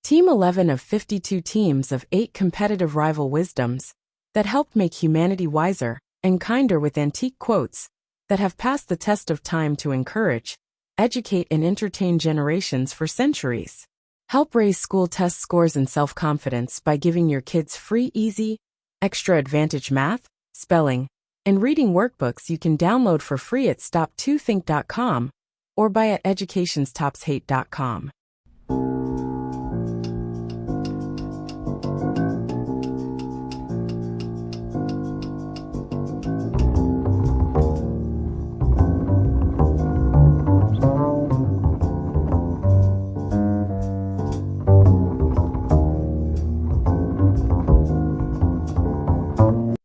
Team 11 of 52 teams of 8 competitive rival wisdoms that help make humanity wiser and kinder with antique quotes that have passed the test of time to encourage, educate and entertain generations for centuries. Help raise school test scores and self-confidence by giving your kids free, easy, extra advantage math, spelling, and reading workbooks you can download for free at stop2think.com or buy at educationstopshate.com.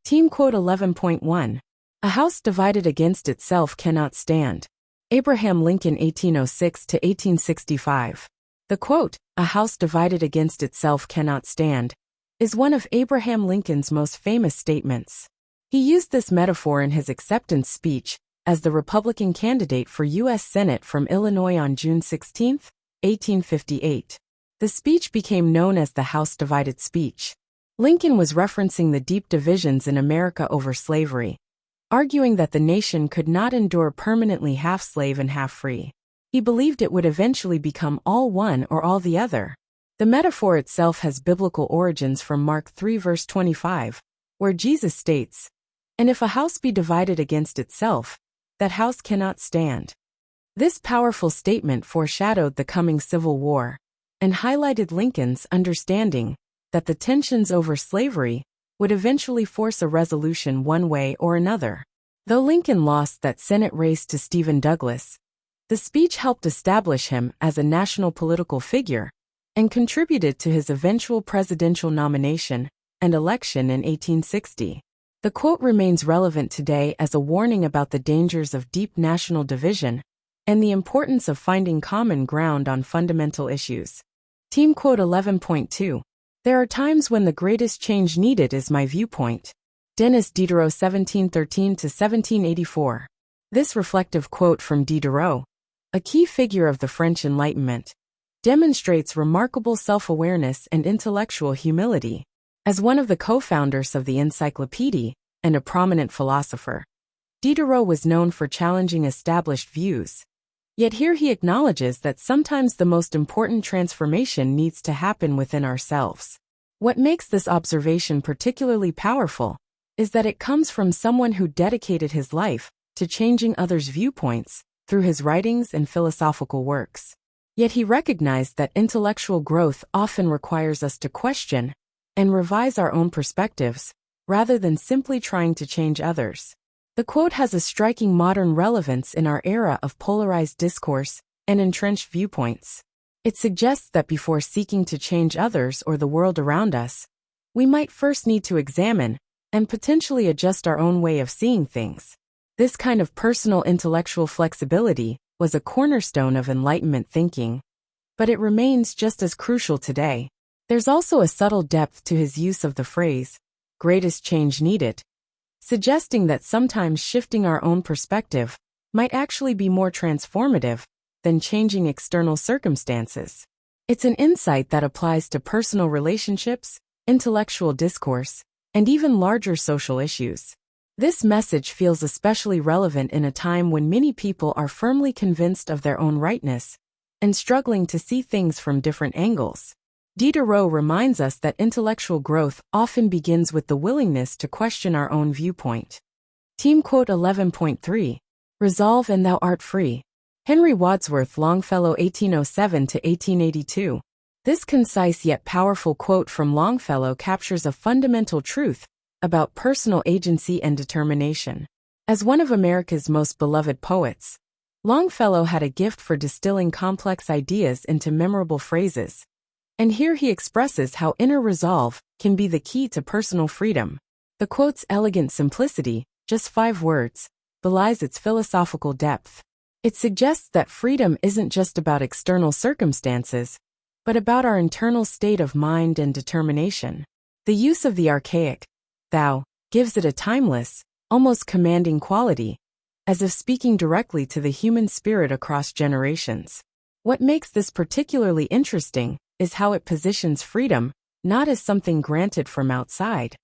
Team quote 11.1. A house divided against itself cannot stand. Abraham Lincoln 1806 to 1865. The quote, "A house divided against itself cannot stand," is one of Abraham Lincoln's most famous statements. He used this metaphor in his acceptance speech as the Republican candidate for U.S. Senate from Illinois on June 16, 1858. The speech became known as the House Divided speech. Lincoln was referencing the deep divisions in America over slavery, arguing that the nation could not endure permanently half slave and half free. He believed it would eventually become all one or all the other. The metaphor itself has biblical origins from Mark 3 verse 25, where Jesus states, "And if a house be divided against itself, that house cannot stand." This powerful statement foreshadowed the coming Civil War and highlighted Lincoln's understanding that the tensions over slavery would eventually force a resolution one way or another. Though Lincoln lost that Senate race to Stephen Douglas, the speech helped establish him as a national political figure and contributed to his eventual presidential nomination and election in 1860. The quote remains relevant today as a warning about the dangers of deep national division and the importance of finding common ground on fundamental issues. Team quote 11.2. There are times when the greatest change needed is my viewpoint. Denis Diderot 1713 to 1784. This reflective quote from Diderot, a key figure of the French Enlightenment, demonstrates remarkable self-awareness and intellectual humility. As one of the co-founders of the Encyclopédie and a prominent philosopher, Diderot was known for challenging established views. Yet here he acknowledges that sometimes the most important transformation needs to happen within ourselves. What makes this observation particularly powerful is that it comes from someone who dedicated his life to changing others' viewpoints through his writings and philosophical works. Yet he recognized that intellectual growth often requires us to question and revise our own perspectives, rather than simply trying to change others. The quote has a striking modern relevance in our era of polarized discourse and entrenched viewpoints. It suggests that before seeking to change others or the world around us, we might first need to examine and potentially adjust our own way of seeing things. This kind of personal intellectual flexibility was a cornerstone of Enlightenment thinking, but it remains just as crucial today. There's also a subtle depth to his use of the phrase, "greatest change needed," suggesting that sometimes shifting our own perspective might actually be more transformative than changing external circumstances. It's an insight that applies to personal relationships, intellectual discourse, and even larger social issues. This message feels especially relevant in a time when many people are firmly convinced of their own rightness and struggling to see things from different angles. Diderot reminds us that intellectual growth often begins with the willingness to question our own viewpoint. Team quote 11.3. Resolve and thou art free. Henry Wadsworth Longfellow 1807 to 1882. This concise yet powerful quote from Longfellow captures a fundamental truth about personal agency and determination. As one of America's most beloved poets, Longfellow had a gift for distilling complex ideas into memorable phrases. And here he expresses how inner resolve can be the key to personal freedom. The quote's elegant simplicity, just 5 words, belies its philosophical depth. It suggests that freedom isn't just about external circumstances, but about our internal state of mind and determination. The use of the archaic thou gives it a timeless, almost commanding quality, as if speaking directly to the human spirit across generations. What makes this particularly interesting is how it positions freedom, not as something granted from outside,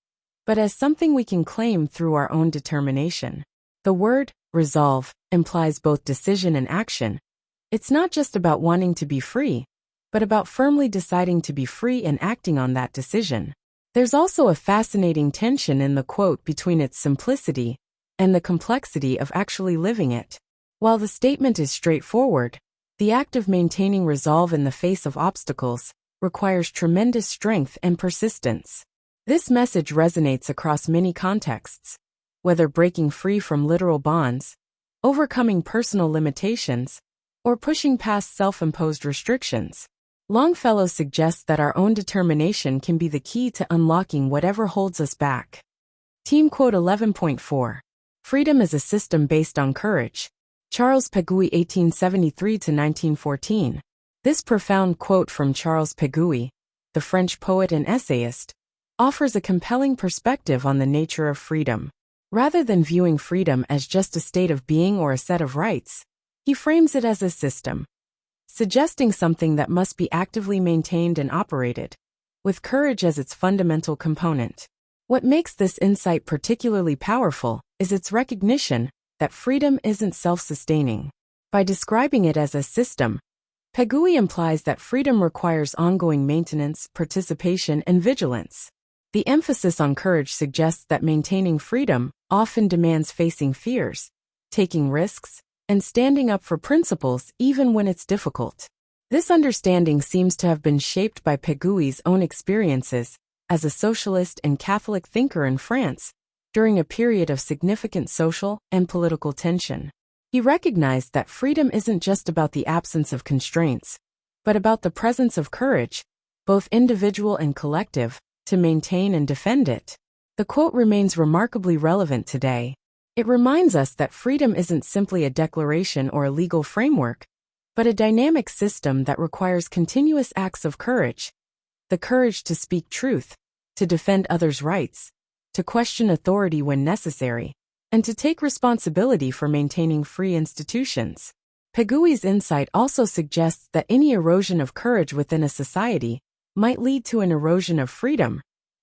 but as something we can claim through our own determination. The word resolve implies both decision and action. It's not just about wanting to be free, but about firmly deciding to be free and acting on that decision. There's also a fascinating tension in the quote between its simplicity and the complexity of actually living it. While the statement is straightforward, the act of maintaining resolve in the face of obstacles requires tremendous strength and persistence. This message resonates across many contexts, whether breaking free from literal bonds, overcoming personal limitations, or pushing past self-imposed restrictions. Longfellow suggests that our own determination can be the key to unlocking whatever holds us back. Team quote 11.4. Freedom is a system based on courage. Charles Peguy, 1873–1914. This profound quote from Charles Peguy, the French poet and essayist, offers a compelling perspective on the nature of freedom. Rather than viewing freedom as just a state of being or a set of rights, he frames it as a system, suggesting something that must be actively maintained and operated, with courage as its fundamental component. What makes this insight particularly powerful is its recognition that freedom isn't self-sustaining. By describing it as a system, Peguy implies that freedom requires ongoing maintenance, participation, and vigilance. The emphasis on courage suggests that maintaining freedom often demands facing fears, taking risks, and standing up for principles even when it's difficult. This understanding seems to have been shaped by Peguy's own experiences as a socialist and Catholic thinker in France during a period of significant social and political tension. He recognized that freedom isn't just about the absence of constraints, but about the presence of courage, both individual and collective, to maintain and defend it. The quote remains remarkably relevant today. It reminds us that freedom isn't simply a declaration or a legal framework, but a dynamic system that requires continuous acts of courage. The courage to speak truth, to defend others' rights, to question authority when necessary, and to take responsibility for maintaining free institutions. Peguy's insight also suggests that any erosion of courage within a society might lead to an erosion of freedom,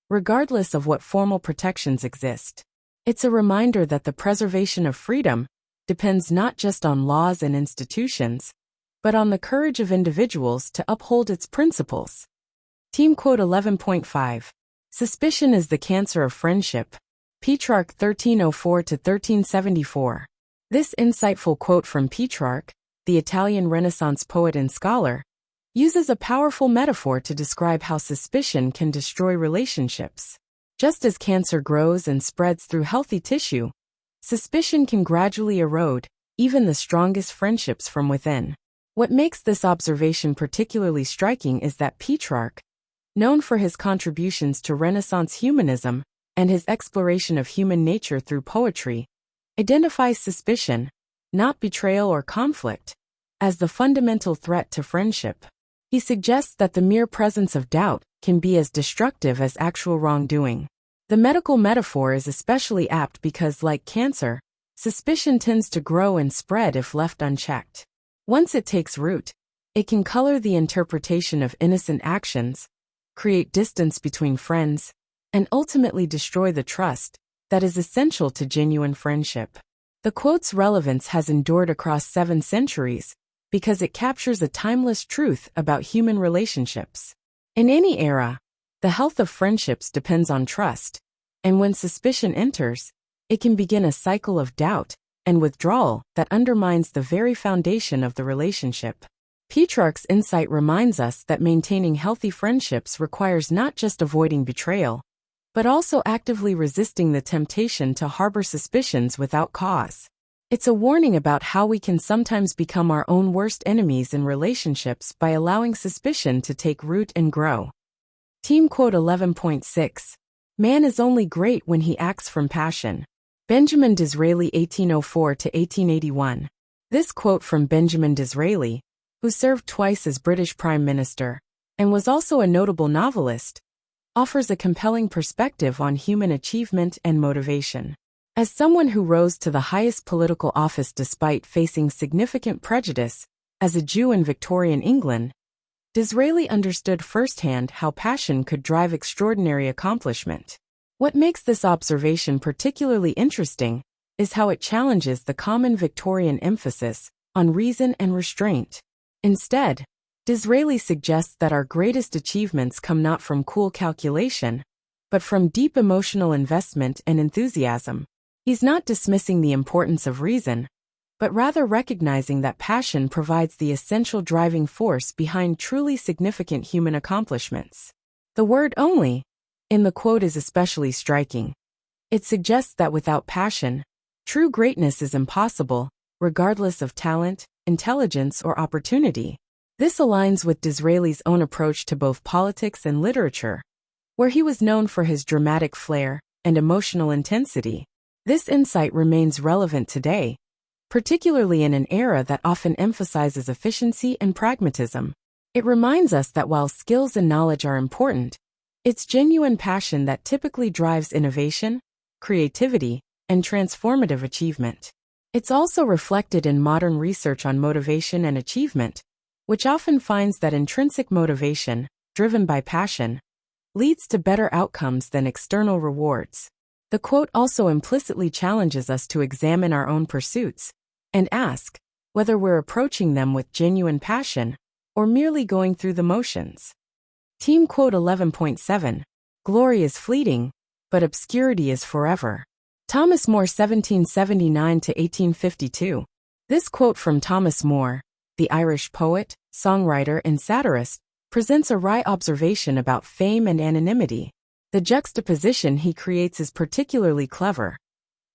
regardless of what formal protections exist. It's a reminder that the preservation of freedom depends not just on laws and institutions, but on the courage of individuals to uphold its principles. Team quote 11.5. Suspicion is the cancer of friendship. Petrarch, 1304–1374. This insightful quote from Petrarch, the Italian Renaissance poet and scholar, uses a powerful metaphor to describe how suspicion can destroy relationships. Just as cancer grows and spreads through healthy tissue, suspicion can gradually erode even the strongest friendships from within. What makes this observation particularly striking is that Petrarch, known for his contributions to Renaissance humanism and his exploration of human nature through poetry, identifies suspicion, not betrayal or conflict, as the fundamental threat to friendship. He suggests that the mere presence of doubt can be as destructive as actual wrongdoing. The medical metaphor is especially apt because, like cancer, suspicion tends to grow and spread if left unchecked. Once it takes root, it can color the interpretation of innocent actions, create distance between friends, and ultimately destroy the trust that is essential to genuine friendship. The quote's relevance has endured across 7 centuries because it captures a timeless truth about human relationships. In any era, the health of friendships depends on trust, and when suspicion enters, it can begin a cycle of doubt and withdrawal that undermines the very foundation of the relationship. Petrarch's insight reminds us that maintaining healthy friendships requires not just avoiding betrayal, but also actively resisting the temptation to harbor suspicions without cause. It's a warning about how we can sometimes become our own worst enemies in relationships by allowing suspicion to take root and grow. Team quote 11.6. Man is only great when he acts from passion. Benjamin Disraeli, 1804–1881. This quote from Benjamin Disraeli, who served twice as British Prime Minister and was also a notable novelist, offers a compelling perspective on human achievement and motivation. As someone who rose to the highest political office despite facing significant prejudice, as a Jew in Victorian England, Disraeli understood firsthand how passion could drive extraordinary accomplishment. What makes this observation particularly interesting is how it challenges the common Victorian emphasis on reason and restraint. Instead, Disraeli suggests that our greatest achievements come not from cool calculation, but from deep emotional investment and enthusiasm. He's not dismissing the importance of reason, but rather recognizing that passion provides the essential driving force behind truly significant human accomplishments. The word only in the quote is especially striking. It suggests that without passion, true greatness is impossible, regardless of talent, intelligence, or opportunity. This aligns with Disraeli's own approach to both politics and literature, where he was known for his dramatic flair and emotional intensity. This insight remains relevant today, particularly in an era that often emphasizes efficiency and pragmatism. It reminds us that while skills and knowledge are important, it's genuine passion that typically drives innovation, creativity, and transformative achievement. It's also reflected in modern research on motivation and achievement, which often finds that intrinsic motivation, driven by passion, leads to better outcomes than external rewards. The quote also implicitly challenges us to examine our own pursuits and ask whether we're approaching them with genuine passion or merely going through the motions. Team quote 11.7, "Glory is fleeting, but obscurity is forever." Thomas More 1779 to 1852. This quote from Thomas More, the Irish poet, songwriter, and satirist, presents a wry observation about fame and anonymity. The juxtaposition he creates is particularly clever.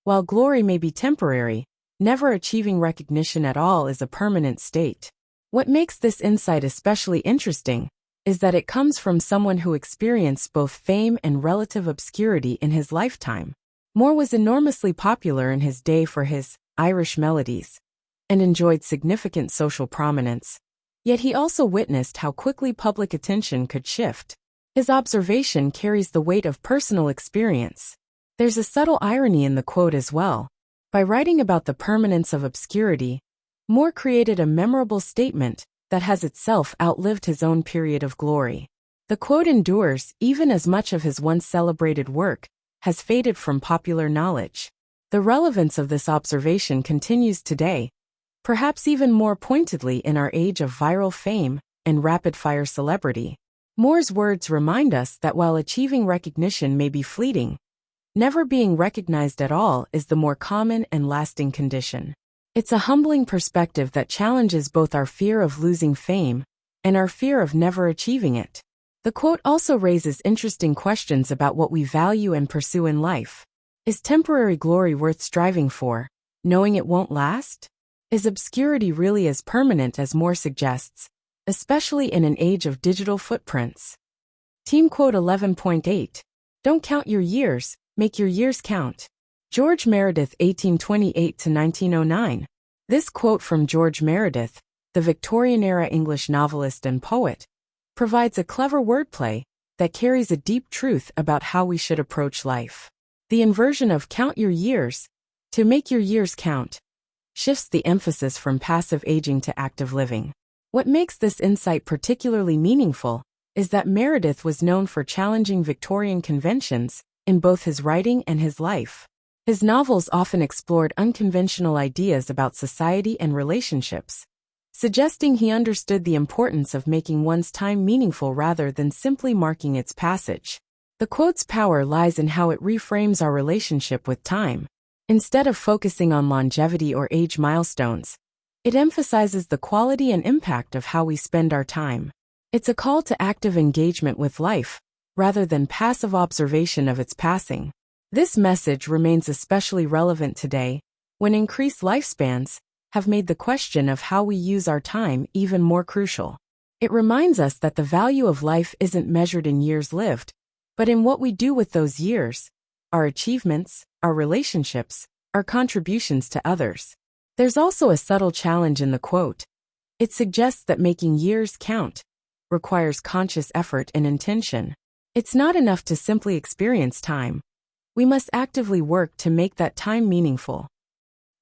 While glory may be temporary, never achieving recognition at all is a permanent state. What makes this insight especially interesting is that it comes from someone who experienced both fame and relative obscurity in his lifetime. More was enormously popular in his day for his Irish melodies and enjoyed significant social prominence, yet he also witnessed how quickly public attention could shift. His observation carries the weight of personal experience. There's a subtle irony in the quote as well. By writing about the permanence of obscurity, More created a memorable statement that has itself outlived his own period of glory. The quote endures even as much of his once celebrated work has faded from popular knowledge. The relevance of this observation continues today, perhaps even more pointedly in our age of viral fame and rapid-fire celebrity. More's words remind us that while achieving recognition may be fleeting, never being recognized at all is the more common and lasting condition. It's a humbling perspective that challenges both our fear of losing fame and our fear of never achieving it. The quote also raises interesting questions about what we value and pursue in life. Is temporary glory worth striving for, knowing it won't last? Is obscurity really as permanent as More suggests, especially in an age of digital footprints? Team quote 11.8. Don't count your years, make your years count. George Meredith 1828 to 1909. This quote from George Meredith, the Victorian-era English novelist and poet, provides a clever wordplay that carries a deep truth about how we should approach life. The inversion of count your years to make your years count shifts the emphasis from passive aging to active living. What makes this insight particularly meaningful is that Meredith was known for challenging Victorian conventions in both his writing and his life. His novels often explored unconventional ideas about society and relationships, suggesting he understood the importance of making one's time meaningful rather than simply marking its passage. The quote's power lies in how it reframes our relationship with time. Instead of focusing on longevity or age milestones, it emphasizes the quality and impact of how we spend our time. It's a call to active engagement with life, rather than passive observation of its passing. This message remains especially relevant today, when increased lifespans have made the question of how we use our time even more crucial. It reminds us that the value of life isn't measured in years lived, but in what we do with those years, our achievements, our relationships, our contributions to others. There's also a subtle challenge in the quote. It suggests that making years count requires conscious effort and intention. It's not enough to simply experience time. We must actively work to make that time meaningful.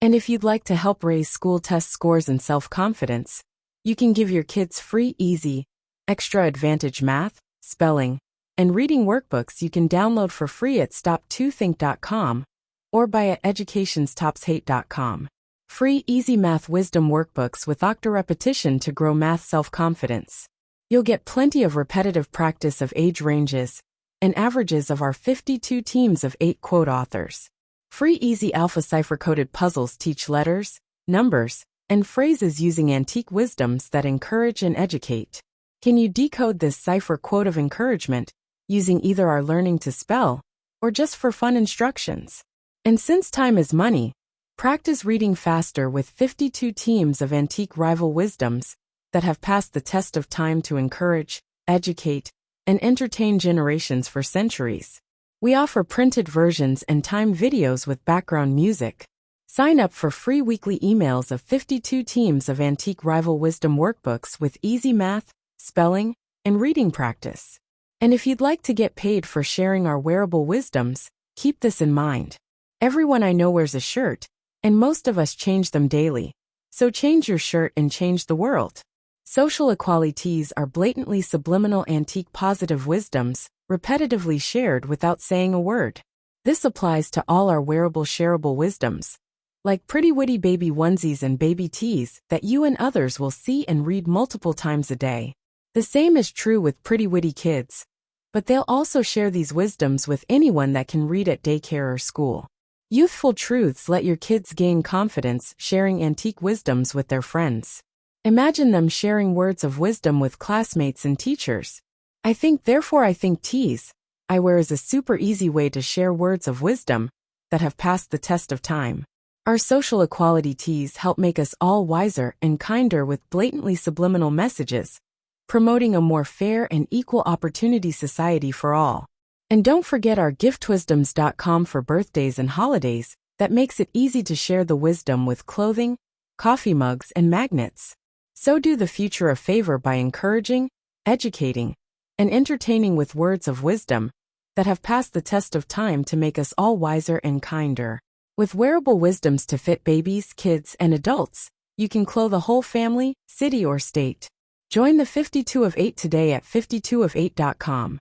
And if you'd like to help raise school test scores and self-confidence, you can give your kids free, easy, Extra Advantage Math, Spelling, and Reading workbooks you can download for free at stop2think.com or buy at educationstopshate.com. Free Easy Math Wisdom workbooks with octa repetition to grow math self-confidence. You'll get plenty of repetitive practice of age ranges and averages of our 52 teams of 8 quote authors. Free Easy Alpha cipher-coded puzzles teach letters, numbers, and phrases using antique wisdoms that encourage and educate. Can you decode this cipher quote of encouragement using either our Learning to Spell or just for fun instructions? And since time is money, practice reading faster with 52 teams of antique rival wisdoms that have passed the test of time to encourage, educate, and entertain generations for centuries. We offer printed versions and time videos with background music. Sign up for free weekly emails of 52 teams of antique rival wisdom workbooks with easy math, spelling, and reading practice. And if you'd like to get paid for sharing our wearable wisdoms, keep this in mind. Everyone I know wears a shirt, and most of us change them daily. So change your shirt and change the world. Social equalities are blatantly subliminal antique positive wisdoms, repetitively shared without saying a word. This applies to all our wearable shareable wisdoms, like pretty witty baby onesies and baby tees that you and others will see and read multiple times a day. The same is true with pretty witty kids, but they'll also share these wisdoms with anyone that can read at daycare or school. Youthful truths let your kids gain confidence sharing antique wisdoms with their friends. Imagine them sharing words of wisdom with classmates and teachers. I think therefore I think tees I wear is a super easy way to share words of wisdom that have passed the test of time. Our social equality tees help make us all wiser and kinder with blatantly subliminal messages, promoting a more fair and equal opportunity society for all. And don't forget our giftwisdoms.com for birthdays and holidays that makes it easy to share the wisdom with clothing, coffee mugs, and magnets. So do the future a favor by encouraging, educating, and entertaining with words of wisdom that have passed the test of time to make us all wiser and kinder. With wearable wisdoms to fit babies, kids, and adults, you can clothe a whole family, city, or state. Join the 52 of 8 today at 52of8.com.